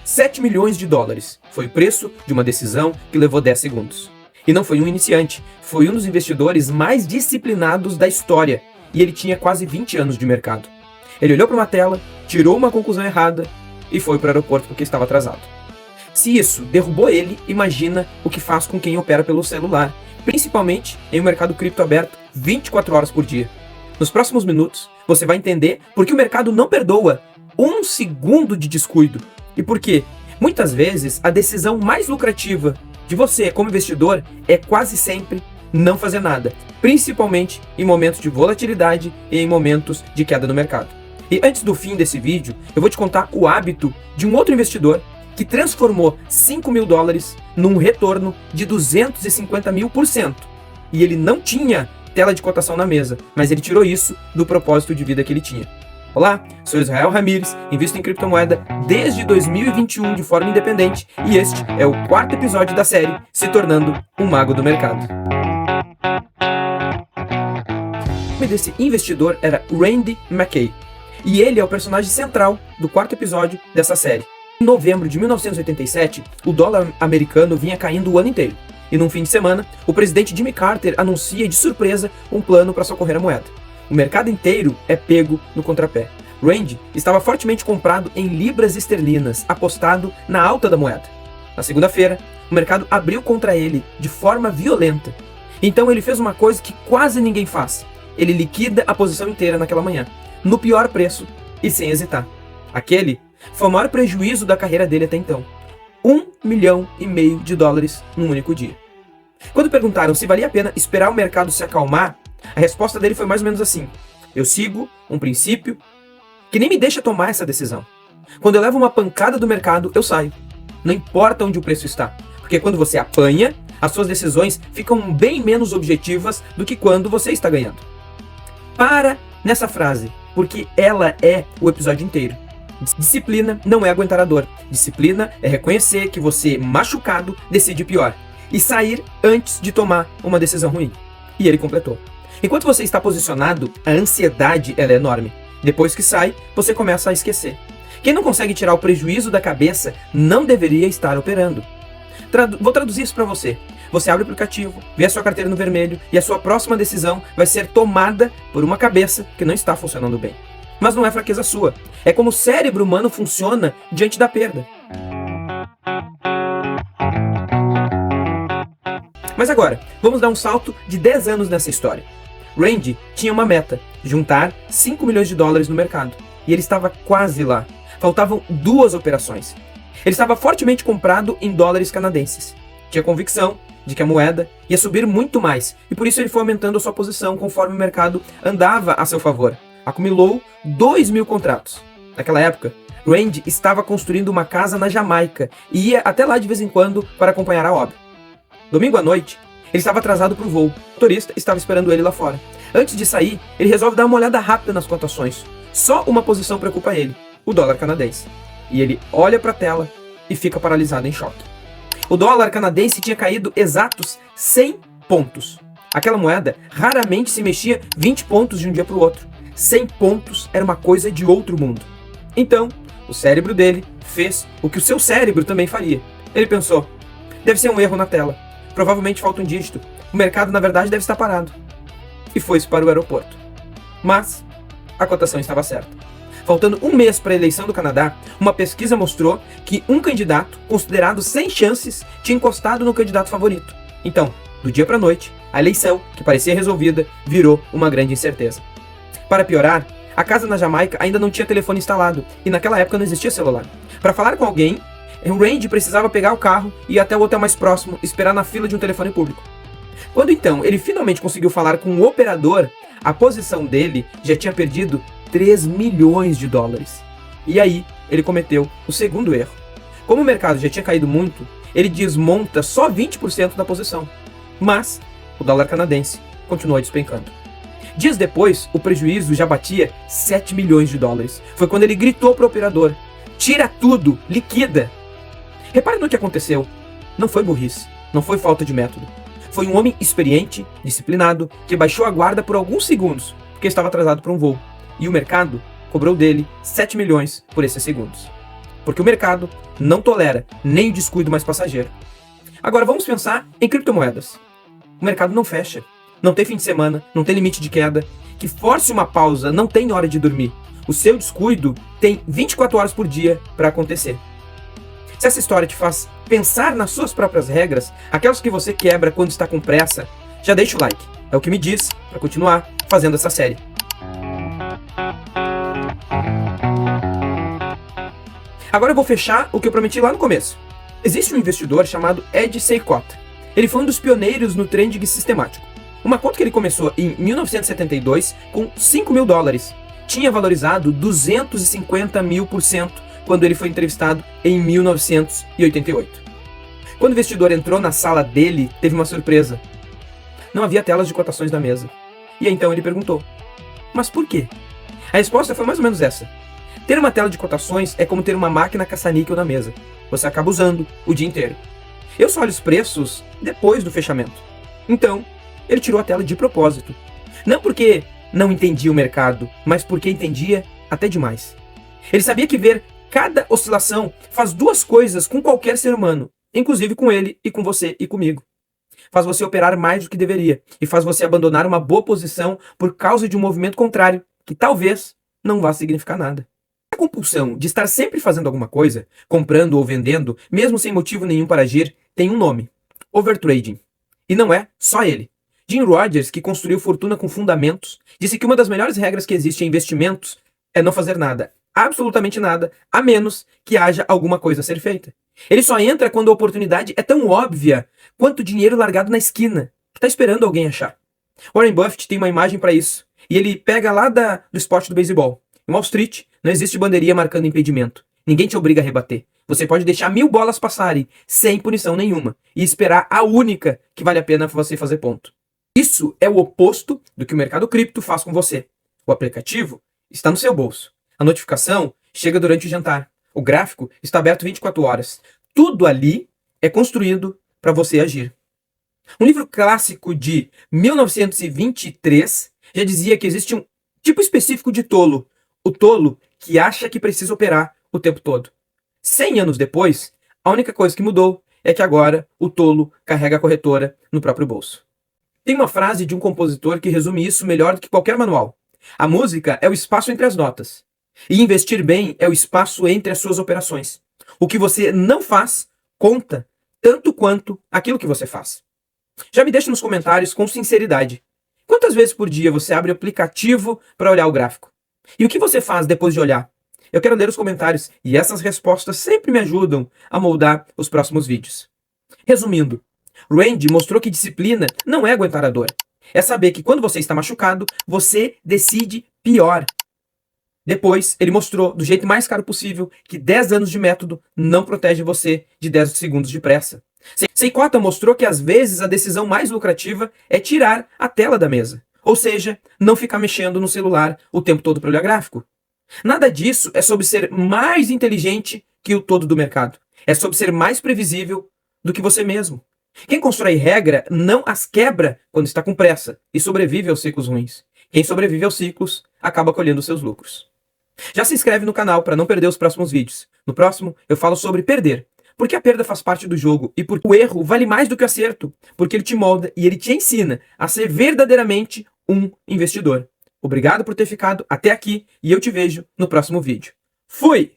7 milhões de dólares foi o preço de uma decisão que levou 10 segundos. E não foi um iniciante, foi um dos investidores mais disciplinados da história, e ele tinha quase 20 anos de mercado. Ele olhou para uma tela, tirou uma conclusão errada e foi para o aeroporto porque estava atrasado. Se isso derrubou ele, imagina o que faz com quem opera pelo celular, principalmente em um mercado cripto aberto 24 horas por dia. Nos próximos minutos, você vai entender por que o mercado não perdoa um segundo de descuido e por que, muitas vezes, a decisão mais lucrativa de você como investidor é quase sempre não fazer nada, principalmente em momentos de volatilidade e em momentos de queda no mercado. E antes do fim desse vídeo, eu vou te contar o hábito de um outro investidor que transformou 5 mil dólares num retorno de 250.000%. E ele não tinha tela de cotação na mesa, mas ele tirou isso do propósito de vida que ele tinha. Olá, sou Israel Ramírez, invisto em criptomoeda desde 2021 de forma independente e este é o 4º episódio da série Se Tornando um Mago do Mercado. O nome desse investidor era Randy McKay e ele é o personagem central do 4º episódio dessa série. Em novembro de 1987, o dólar americano vinha caindo o ano inteiro. E num fim de semana, o presidente Jimmy Carter anuncia de surpresa um plano para socorrer a moeda. O mercado inteiro é pego no contrapé. Randy estava fortemente comprado em libras esterlinas, apostado na alta da moeda. Na segunda-feira, o mercado abriu contra ele de forma violenta. Então ele fez uma coisa que quase ninguém faz. Ele liquida a posição inteira naquela manhã, no pior preço e sem hesitar. Aquele foi o maior prejuízo da carreira dele até então. 1,5 milhão de dólares num único dia. Quando perguntaram se valia a pena esperar o mercado se acalmar, a resposta dele foi mais ou menos assim: eu sigo um princípio que nem me deixa tomar essa decisão. Quando eu levo uma pancada do mercado, eu saio. Não importa onde o preço está. Porque quando você apanha, as suas decisões ficam bem menos objetivas do que quando você está ganhando. Para nessa frase, porque ela é o episódio inteiro. Disciplina não é aguentar a dor. Disciplina é reconhecer que você, machucado, decide pior. E sair antes de tomar uma decisão ruim. E ele completou. Enquanto você está posicionado, a ansiedade ela é enorme. Depois que sai, você começa a esquecer. Quem não consegue tirar o prejuízo da cabeça não deveria estar operando. Vou traduzir isso para você. Você abre o aplicativo, vê a sua carteira no vermelho e a sua próxima decisão vai ser tomada por uma cabeça que não está funcionando bem. Mas não é fraqueza sua. É como o cérebro humano funciona diante da perda. Mas agora, vamos dar um salto de 10 anos nessa história. Randy tinha uma meta, juntar 5 milhões de dólares no mercado. E ele estava quase lá. Faltavam 2 operações. Ele estava fortemente comprado em dólares canadenses. Tinha convicção de que a moeda ia subir muito mais. E por isso ele foi aumentando a sua posição conforme o mercado andava a seu favor. Acumulou 2.000 contratos. Naquela época, Randy estava construindo uma casa na Jamaica e ia até lá de vez em quando para acompanhar a obra. Domingo à noite, ele estava atrasado para o voo. O motorista estava esperando ele lá fora. Antes de sair, ele resolve dar uma olhada rápida nas cotações. Só uma posição preocupa ele, o dólar canadense. E ele olha para a tela e fica paralisado em choque. O dólar canadense tinha caído exatos 100 pontos. Aquela moeda raramente se mexia 20 pontos de um dia para o outro. 100 pontos era uma coisa de outro mundo. Então, o cérebro dele fez o que o seu cérebro também faria. Ele pensou, deve ser um erro na tela. Provavelmente falta um dígito. O mercado, na verdade, deve estar parado. E foi-se para o aeroporto. Mas a cotação estava certa. Faltando um mês para a eleição do Canadá, uma pesquisa mostrou que um candidato, considerado sem chances, tinha encostado no candidato favorito. Então, do dia para a noite, a eleição, que parecia resolvida, virou uma grande incerteza. Para piorar, a casa na Jamaica ainda não tinha telefone instalado, e naquela época não existia celular. Para falar com alguém, o Randy precisava pegar o carro e ir até o hotel mais próximo, esperar na fila de um telefone público. Quando então ele finalmente conseguiu falar com o operador, a posição dele já tinha perdido 3 milhões de dólares. E aí, ele cometeu o segundo erro. Como o mercado já tinha caído muito, ele desmonta só 20% da posição. Mas o dólar canadense continuou despencando. Dias depois, o prejuízo já batia 7 milhões de dólares. Foi quando ele gritou para o operador, tira tudo, liquida. Repare no que aconteceu. Não foi burrice, não foi falta de método. Foi um homem experiente, disciplinado, que baixou a guarda por alguns segundos, porque estava atrasado para um voo. E o mercado cobrou dele 7 milhões por esses segundos. porque o mercado não tolera nem o descuido mais passageiro. Agora vamos pensar em criptomoedas. O mercado não fecha, não tem fim de semana, não tem limite de queda, que force uma pausa, não tem hora de dormir. O seu descuido tem 24 horas por dia para acontecer. Se essa história te faz pensar nas suas próprias regras, aquelas que você quebra quando está com pressa, já deixa o like. É o que me diz para continuar fazendo essa série. Agora eu vou fechar o que eu prometi lá no começo. Existe um investidor chamado Ed Seykot. Ele foi um dos pioneiros no trading sistemático. Uma conta que ele começou em 1972 com $5.000. Tinha valorizado 250 mil% quando ele foi entrevistado em 1988. Quando o investidor entrou na sala dele, teve uma surpresa. Não havia telas de cotações na mesa. E então ele perguntou: mas por quê? A resposta foi mais ou menos essa. Ter uma tela de cotações é como ter uma máquina caça-níquel na mesa. Você acaba usando o dia inteiro. Eu só olho os preços depois do fechamento. Então, ele tirou a tela de propósito. Não porque não entendia o mercado, mas porque entendia até demais. Ele sabia que ver cada oscilação faz duas coisas com qualquer ser humano, inclusive com ele e com você e comigo. Faz você operar mais do que deveria e faz você abandonar uma boa posição por causa de um movimento contrário, que talvez não vá significar nada. A compulsão de estar sempre fazendo alguma coisa, comprando ou vendendo, mesmo sem motivo nenhum para agir, tem um nome: overtrading. E não é só ele. Jim Rogers, que construiu fortuna com fundamentos, disse que uma das melhores regras que existe em investimentos é não fazer nada, absolutamente nada, a menos que haja alguma coisa a ser feita. Ele só entra quando a oportunidade é tão óbvia quanto dinheiro largado na esquina, que está esperando alguém achar. Warren Buffett tem uma imagem para isso, e ele pega lá do esporte do beisebol. Em Wall Street, não existe bandeirinha marcando impedimento. Ninguém te obriga a rebater. Você pode deixar 1000 bolas passarem, sem punição nenhuma, e esperar a única que vale a pena você fazer ponto. Isso é o oposto do que o mercado cripto faz com você. O aplicativo está no seu bolso. A notificação chega durante o jantar. O gráfico está aberto 24 horas. Tudo ali é construído para você agir. Um livro clássico de 1923 já dizia que existe um tipo específico de tolo. O tolo que acha que precisa operar o tempo todo. 100 anos depois, a única coisa que mudou é que agora o tolo carrega a corretora no próprio bolso. Tem uma frase de um compositor que resume isso melhor do que qualquer manual. A música é o espaço entre as notas. E investir bem é o espaço entre as suas operações. O que você não faz conta tanto quanto aquilo que você faz. Já me deixe nos comentários com sinceridade. Quantas vezes por dia você abre o aplicativo para olhar o gráfico? E o que você faz depois de olhar? Eu quero ler os comentários e essas respostas sempre me ajudam a moldar os próximos vídeos. Resumindo, Randy mostrou que disciplina não é aguentar a dor. É saber que quando você está machucado, você decide pior. Depois, ele mostrou, do jeito mais caro possível, que 10 anos de método não protege você de 10 segundos de pressa. Seykot mostrou que às vezes a decisão mais lucrativa é tirar a tela da mesa. Ou seja, não ficar mexendo no celular o tempo todo para olhar gráfico. Nada disso é sobre ser mais inteligente que o todo do mercado. É sobre ser mais previsível do que você mesmo. Quem constrói regra não as quebra quando está com pressa e sobrevive aos ciclos ruins. Quem sobrevive aos ciclos acaba colhendo seus lucros. Já se inscreve no canal para não perder os próximos vídeos. No próximo eu falo sobre perder. Porque a perda faz parte do jogo e porque o erro vale mais do que o acerto. Porque ele te molda e ele te ensina a ser verdadeiramente um investidor. Obrigado por ter ficado até aqui e eu te vejo no próximo vídeo. Fui!